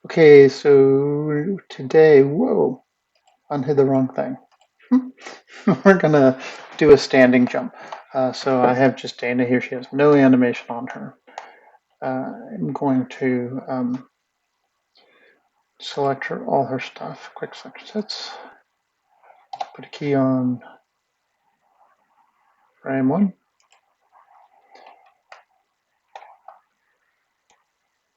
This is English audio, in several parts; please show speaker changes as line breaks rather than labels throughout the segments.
Okay, so today, whoa, unhid the wrong thing. We're gonna do a standing jump. So I have just Dana here. She has no animation on her. I'm going to select her all her stuff. Quick select sets. Put a key on frame one,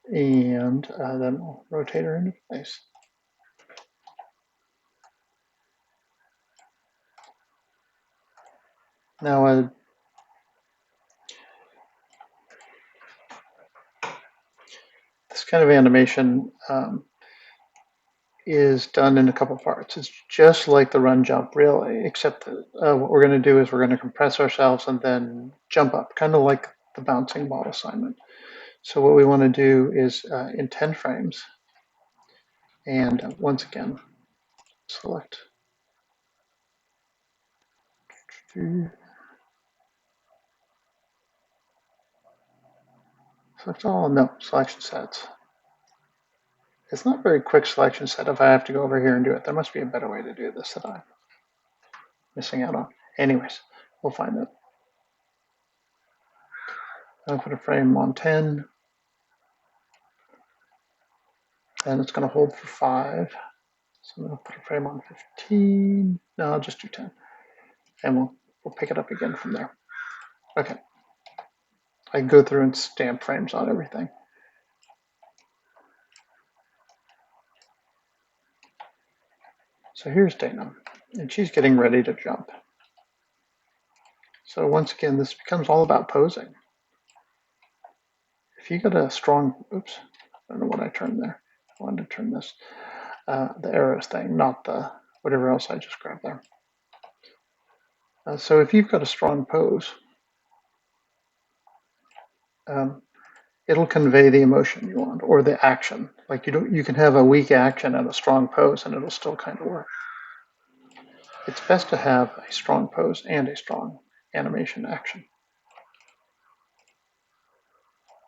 and then we'll rotate her into place. Now, this kind of animation is done in a couple parts. It's just like the run jump, really, except that what we're going to do is we're going to compress ourselves and then jump up, kind of like the bouncing ball assignment. So what we want to do is in 10 frames, and once again, select select all, no, selection sets. It's not a very quick selection set if I have to go over here and do it. There must be a better way to do this that I'm missing out on. Anyways, we'll find it. I'll put a frame on 10, and it's going to hold for 5. So I'm going to put a frame on 15. No, I'll just do 10. And we'll pick it up again from there. Okay. I can go through and stamp frames on everything. So here's Dana, and she's getting ready to jump. So once again, this becomes all about posing. If you got a strong, oops, I don't know what I turned there. I wanted to turn this, the arrows thing, not the whatever else I just grabbed there. So if you've got a strong pose, um, it'll convey the emotion you want or the action. Like you can have a weak action and a strong pose, and it'll still kind of work. It's best to have a strong pose and a strong animation action.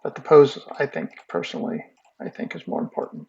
But the pose, I think, personally, I think is more important.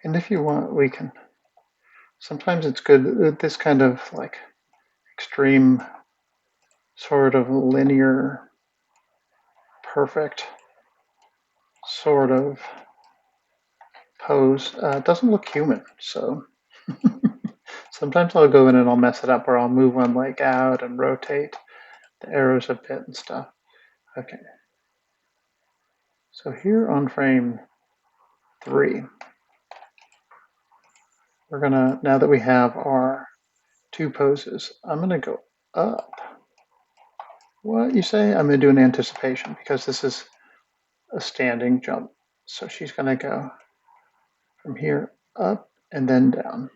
And if you want, we can, sometimes it's good, this kind of like extreme sort of linear, perfect sort of pose doesn't look human. So sometimes I'll go in and I'll mess it up, or I'll move one leg out and rotate the arrows a bit and stuff. Okay. So here on frame 3, we're gonna, now that we have our 2 poses, I'm gonna go up. What you say? I'm gonna do an anticipation because this is a standing jump. So she's gonna go from here up and then down.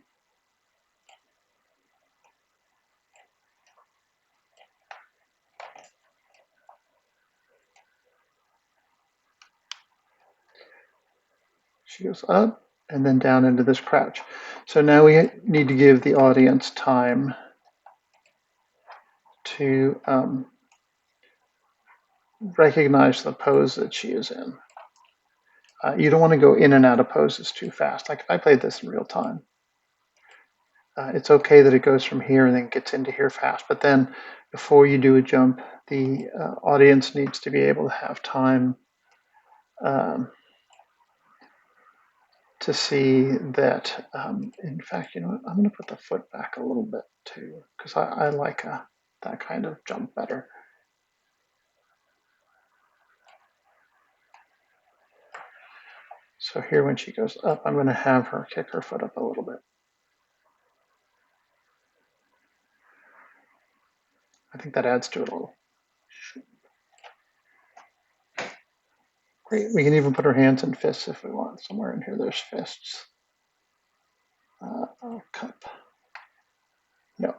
She goes up and then down into this crouch. So now we need to give the audience time to recognize the pose that she is in. You don't want to go in and out of poses too fast. Like if I played this in real time, it's okay that it goes from here and then gets into here fast. But then before you do a jump, the audience needs to be able to have time um, to see that. In fact, you know what? I'm going to put the foot back a little bit too, because I like that kind of jump better. So here, when she goes up, I'm going to have her kick her foot up a little bit. I think that adds to it a little. Great. We can even put our hands in fists if we want. Somewhere in here there's fists. Cup. No.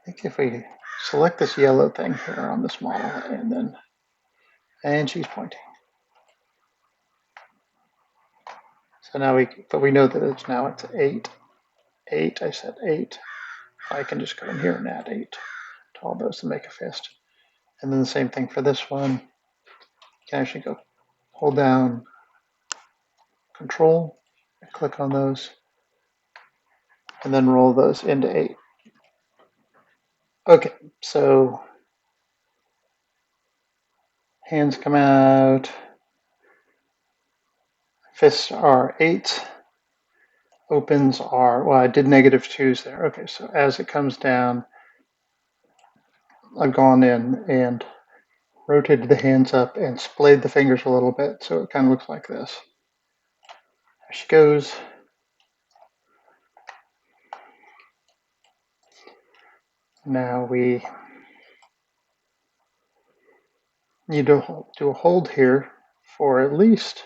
I think if we select this yellow thing here on this model and she's pointing. So now but we know that it's 8. 8, I said 8. I can just go in here and add 8 to all those to make a fist. And then the same thing for this one. You can actually go hold down Control and click on those and then roll those into 8. Okay, so hands come out, fists are 8, opens are, well, I did -2s there. Okay, so as it comes down, I've gone in and rotated the hands up and splayed the fingers a little bit so it kind of looks like this. There she goes. Now we need to do a hold here for at least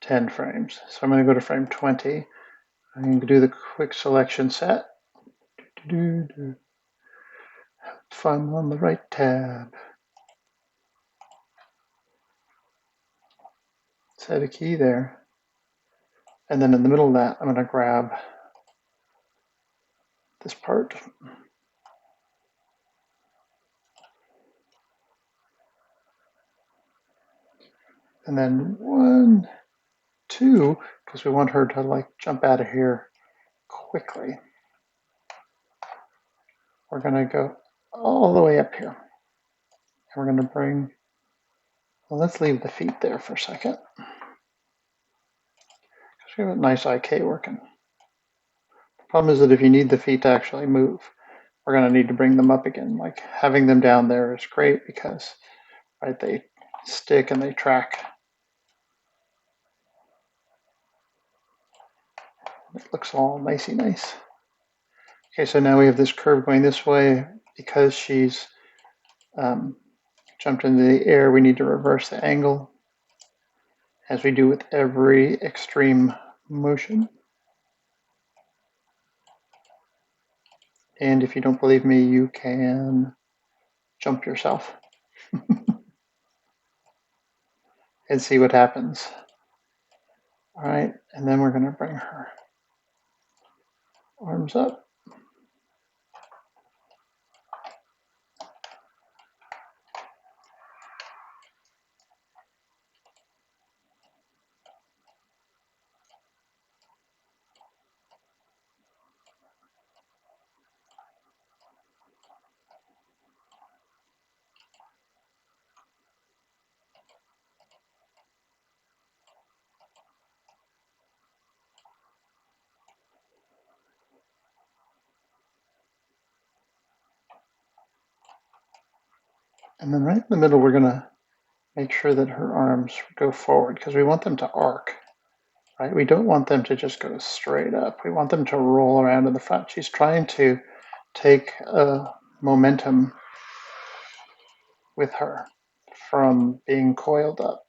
10 frames. So I'm going to go to frame 20. I'm going to do the quick selection set. Find on the right tab. Set a key there. And then in the middle of that, I'm going to grab this part. And then 1, 2, because we want her to like jump out of here quickly. We're going to go all the way up here. And we're going to bring, well, let's leave the feet there for a second. Because we have a nice IK working. The problem is that if you need the feet to actually move, we're going to need to bring them up again. Like having them down there is great because, right, they stick and they track. It looks all nicey nice. Okay, so now we have this curve going this way. Because she's jumped into the air, we need to reverse the angle, as we do with every extreme motion. And if you don't believe me, you can jump yourself and see what happens. All right, and then we're going to bring her arms up. And then right in the middle, we're going to make sure that her arms go forward because we want them to arc, right? We don't want them to just go straight up. We want them to roll around in the front. She's trying to take momentum with her from being coiled up.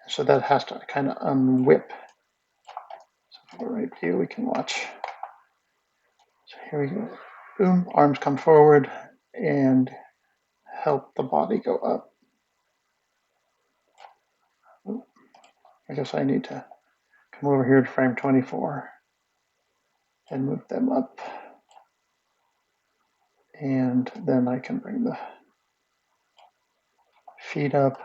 So that has to kind of unwhip. So for the right view, we can watch. So here we go. Boom, arms come forward and help the body go up. I guess I need to come over here to frame 24 and move them up. And then I can bring the feet up.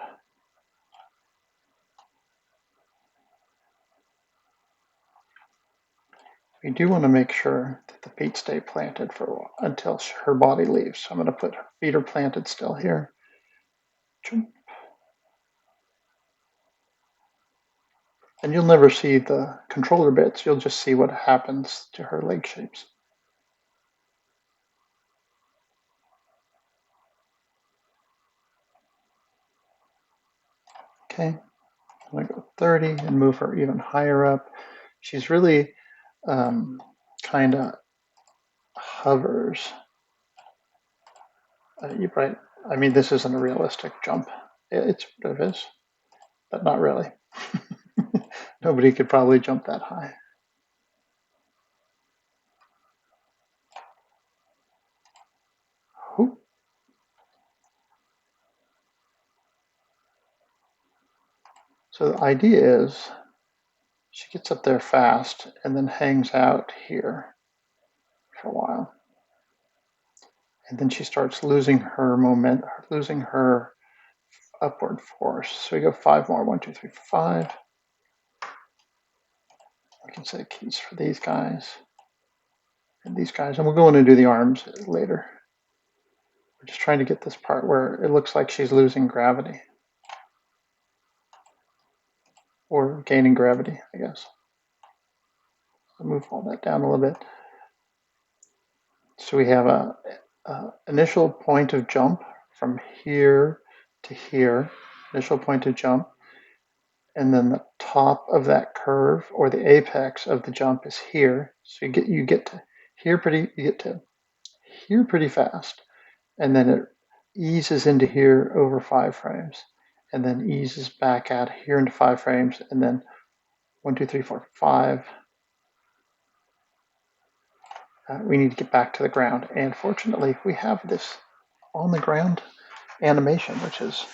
We do want to make sure that the feet stay planted for a while until her body leaves. So I'm going to put her feet are planted still here. And you'll never see the controller bits. You'll just see what happens to her leg shapes. Okay, I'm going to go 30 and move her even higher up. She's really kind of hovers You're right. I mean, this isn't a realistic jump. It sort of is, but not really. Nobody could probably jump that high. Whoop. So the idea is she gets up there fast and then hangs out here for a while. And then she starts losing her moment, losing her upward force. So we go five more. 1, 2, 3, 5. We can set keys for these guys and these guys. And we'll go in and do the arms later. We're just trying to get this part where it looks like she's losing gravity. Or gaining gravity, I guess. I'll move all that down a little bit. So we have a initial point of jump from here to here, initial point of jump, and then the top of that curve or the apex of the jump is here. So you get to here pretty fast, and then it eases into here over 5 frames, and then eases back out here into 5 frames, and then 1, 2, 3, 4, 5. We need to get back to the ground, and fortunately, we have this on the ground animation, which is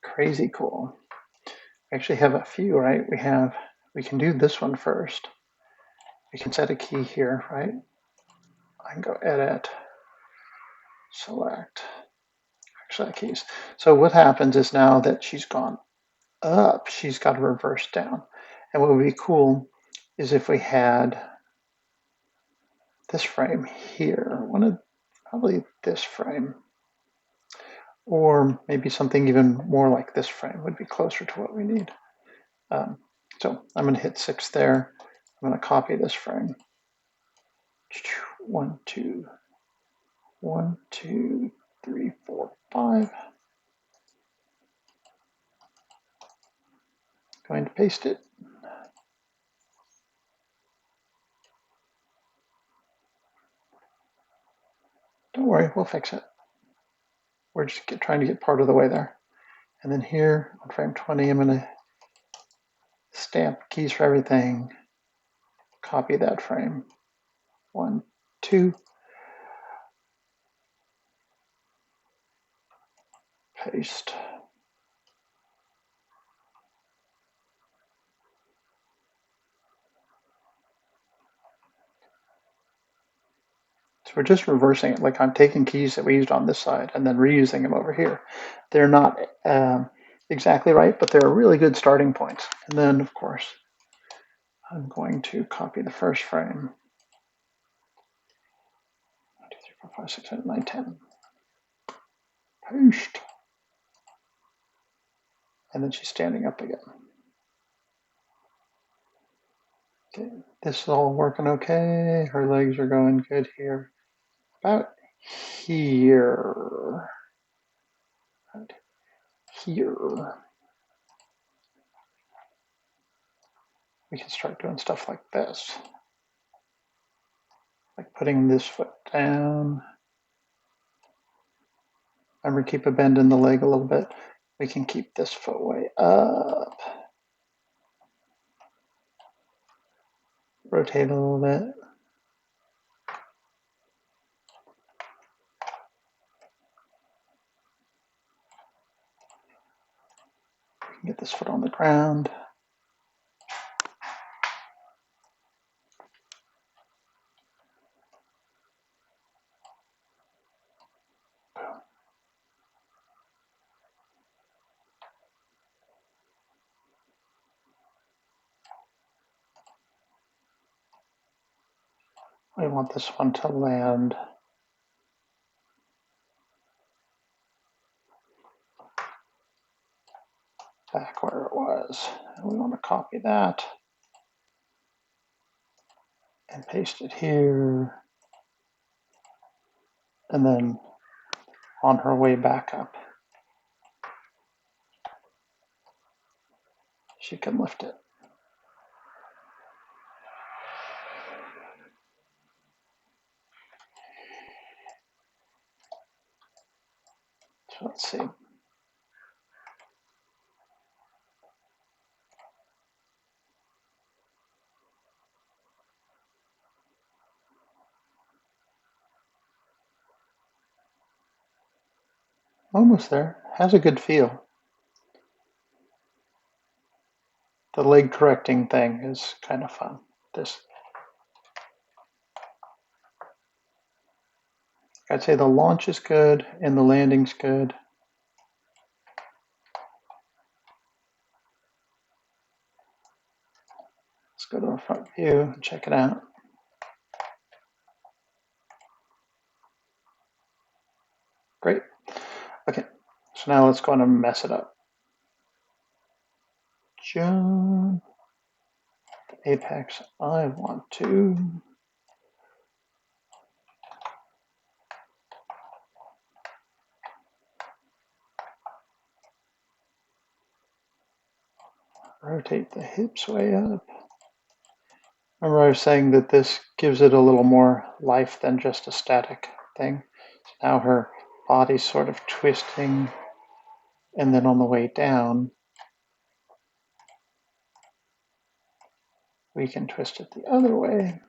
crazy cool. We actually have a few, right? We can do this one first. We can set a key here, right? I can go edit, select, set keys. So what happens is now that she's gone up, she's got to reverse down. And what would be cool is if we had this frame here, probably this frame, or maybe something even more like this frame would be closer to what we need. So I'm going to hit 6 there. I'm going to copy this frame. 1, 2, 1, 2, 3, 4, 5. Going to paste it. Don't worry, we'll fix it. We're just trying to get part of the way there. And then here on frame 20, I'm going to stamp keys for everything. Copy that frame. 1, 2. Paste. So we're just reversing it. Like I'm taking keys that we used on this side and then reusing them over here. They're not exactly right, but they're a really good starting point. And then, of course, I'm going to copy the first frame. 1, 2, 3, 4, 5, 6, 7, 8, 9, 10. Paste. And then she's standing up again. Okay, this is all working okay. Her legs are going good here. About here. Right here. We can start doing stuff like this. Like putting this foot down. Remember, keep a bend in the leg a little bit. We can keep this foot way up. Rotate a little bit. Get this foot on the ground. We want this one to land back where it was. And we want to copy that and paste it here. And then on her way back up, she can lift it. So let's see. Almost there. Has a good feel. The leg correcting thing is kind of fun. This, I'd say the launch is good and the landing's good. Let's go to the front view and check it out. Great. Okay, so now let's go on and mess it up. John, the apex, I want to rotate the hips way up. Remember I was saying that this gives it a little more life than just a static thing. So now her body's sort of twisting, and then on the way down, we can twist it the other way,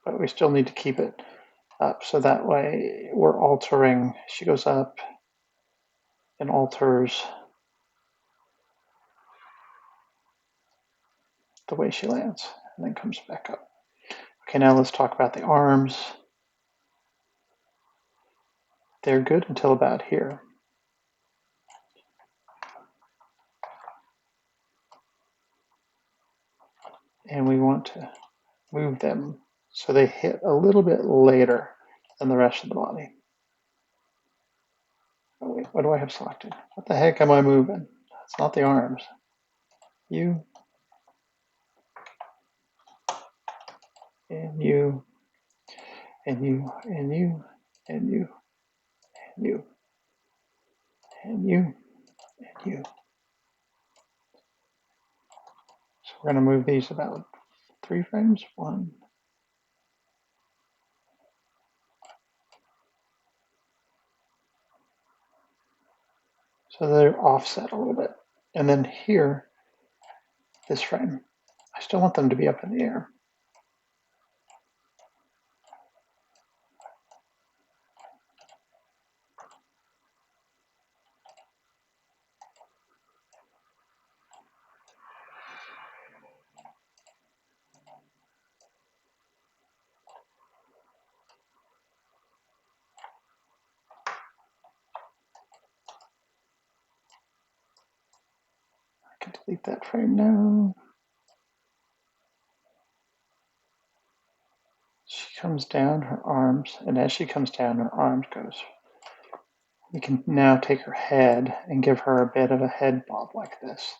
but we still need to keep it up. So that way we're altering, she goes up and alters the way she lands and then comes back up. Okay, now let's talk about the arms. They're good until about here. And we want to move them so they hit a little bit later than the rest of the body. Oh wait, what do I have selected? What the heck am I moving? It's not the arms. You, and you, and you, and you, and you, and you, and you, and you. So we're going to move these about 3 frames. 1. So they're offset a little bit. And then here, this frame, I still want them to be up in the air. I can delete that frame now. She comes down, her arms, and as she comes down, her arms goes. We can now take her head and give her a bit of a head bob like this.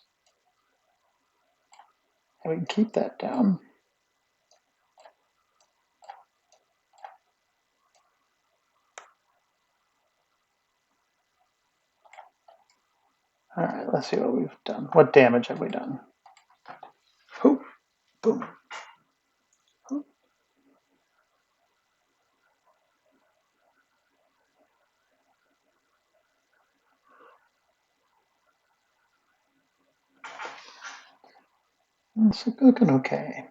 And we can keep that down. All right, let's see what we've done. What damage have we done? Poof, boom. Poof. It's looking okay.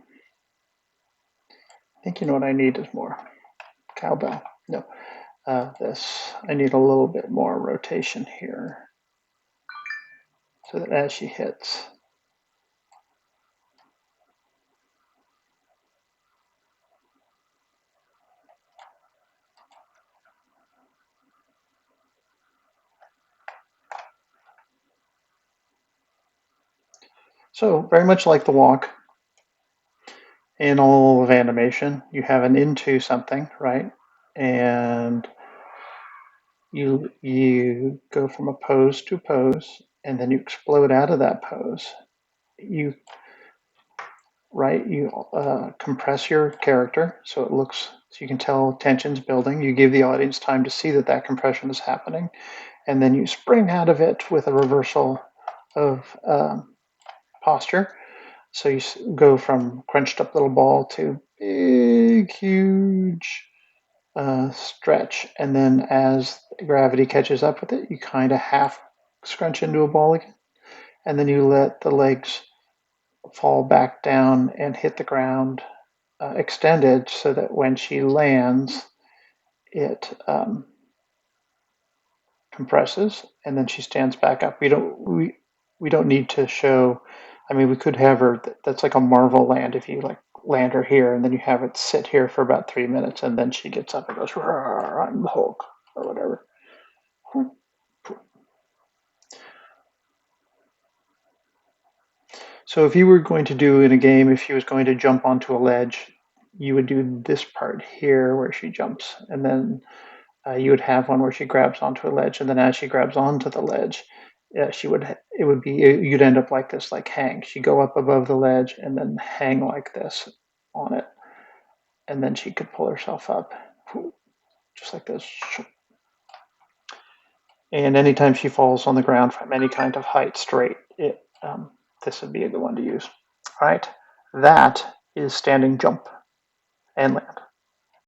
I think you know what I need is more cowbell. No, this. I need a little bit more rotation here so that as she hits, so very much like the walk in all of animation, you have an into something, right? And you go from a pose to pose, and then you explode out of that pose. You compress your character so it looks so you can tell tension's building. You give the audience time to see that that compression is happening, and then you spring out of it with a reversal of posture. So you go from crunched up little ball to big, huge stretch, and then as gravity catches up with it, you kind of half scrunch into a ball again, and then you let the legs fall back down and hit the ground extended so that when she lands, it compresses and then she stands back up. We don't need to show. I mean, we could have her. That's like a Marvel land if you like land her here and then you have it sit here for about 3 minutes and then she gets up and goes, "I'm the Hulk" or whatever. So if you were going to do in a game, if she was going to jump onto a ledge, you would do this part here where she jumps, and then you would have one where she grabs onto a ledge, and then as she grabs onto the ledge, she would it would be you'd end up like this, like hang. She'd go up above the ledge and then hang like this on it, and then she could pull herself up, just like this. And anytime she falls on the ground from any kind of height straight, this would be a good one to use. All right, that is standing jump and land.